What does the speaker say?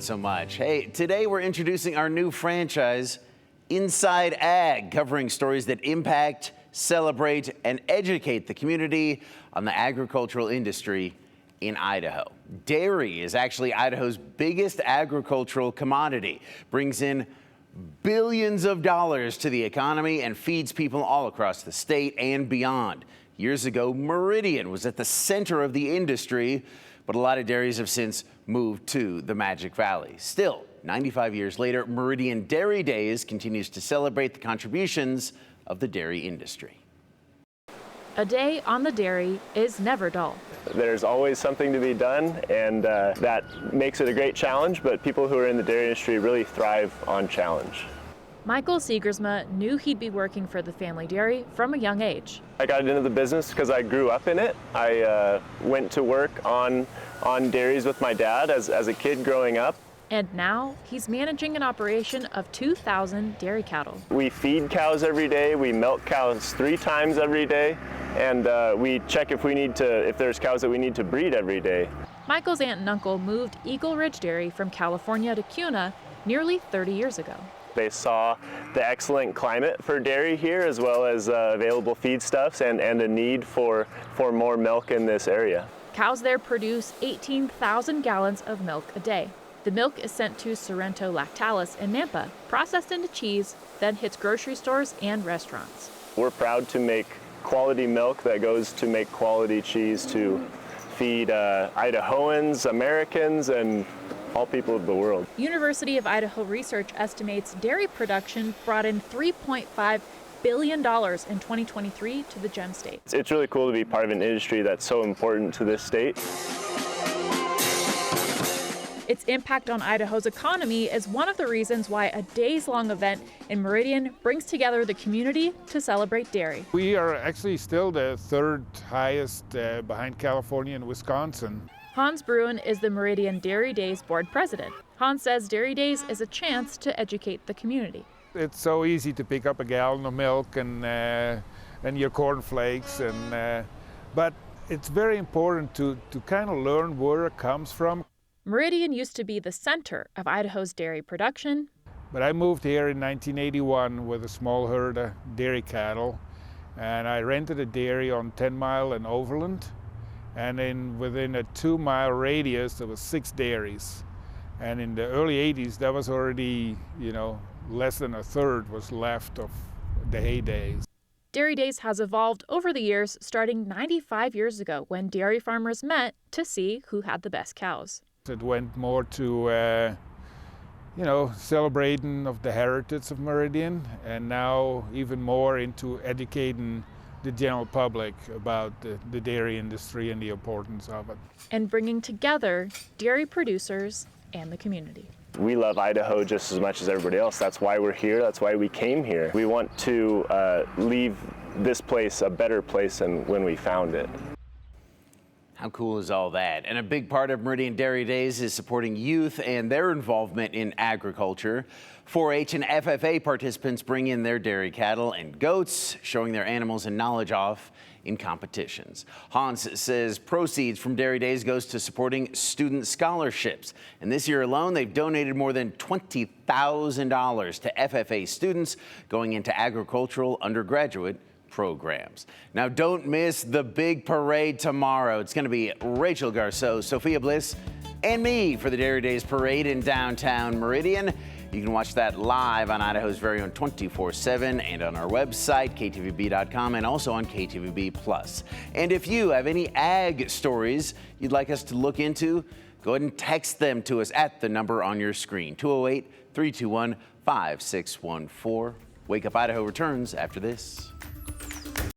so much. Hey, today we're introducing our new franchise, Inside Ag, covering stories that impact, celebrate, and educate the community on the agricultural industry in Idaho. Dairy is actually Idaho's biggest agricultural commodity, brings in billions of dollars to the economy and feeds people all across the state and beyond. Years ago, Meridian was at the center of the industry, but a lot of dairies have since moved to the Magic Valley. Still, 95 years later, Meridian Dairy Days continues to celebrate the contributions of the dairy industry. A day on the dairy is never dull. There's always something to be done, and that makes it a great challenge, but people who are in the dairy industry really thrive on challenge. Michael Siegersma knew he'd be working for the family dairy from a young age. I got into the business because I grew up in it. I went to work on dairies with my dad as a kid growing up. And now he's managing an operation of 2,000 dairy cattle. We feed cows every day, we milk cows 3 times every day, and we check if there's cows that we need to breed every day. Michael's aunt and uncle moved Eagle Ridge Dairy from California to Kuna nearly 30 years ago. They saw the excellent climate for dairy here, as well as available feedstuffs and a need for more milk in this area. Cows there produce 18,000 gallons of milk a day. The milk is sent to Sorrento Lactalis in Nampa, processed into cheese, then hits grocery stores and restaurants. We're proud to make quality milk that goes to make quality cheese to feed Idahoans, Americans, and all people of the world. University of Idaho research estimates dairy production brought in $3.5 billion in 2023 to the Gem State. It's really cool to be part of an industry that's so important to this state. Its impact on Idaho's economy is one of the reasons why a days-long event in Meridian brings together the community to celebrate dairy. We are actually still the 3rd highest behind California and Wisconsin. Hans Bruin is the Meridian Dairy Days board president. Hans says Dairy Days is a chance to educate the community. It's so easy to pick up a gallon of milk and your cornflakes, but it's very important to kind of learn where it comes from. Meridian used to be the center of Idaho's dairy production. But I moved here in 1981 with a small herd of dairy cattle, and I rented a dairy on 10 Mile and Overland. And within a 2-mile radius, there was 6 dairies. And in the early 80s, that was already, less than a third was left of the heydays. Dairy Days has evolved over the years, starting 95 years ago when dairy farmers met to see who had the best cows. It went more to, celebrating of the heritage of Meridian, and now even more into educating the general public about the dairy industry and the importance of it. And bringing together dairy producers and the community. We love Idaho just as much as everybody else. That's why we're here. That's why we came here. We want to leave this place a better place than when we found it. How cool is all that? And a big part of Meridian Dairy Days is supporting youth and their involvement in agriculture. 4-H and FFA participants bring in their dairy cattle and goats, showing their animals and knowledge off in competitions. Hans says proceeds from Dairy Days goes to supporting student scholarships. And this year alone, they've donated more than $20,000 to FFA students going into agricultural undergraduate programs. Now, don't miss the big parade tomorrow. It's going to be Rachel Garceau, Sophia Bliss, and me for the Dairy Days Parade in downtown Meridian. You can watch that live on Idaho's very own 24/7 and on our website, ktvb.com, and also on KTVB+. And if you have any ag stories you'd like us to look into, go ahead and text them to us at the number on your screen, 208-321-5614. Wake Up Idaho returns after this.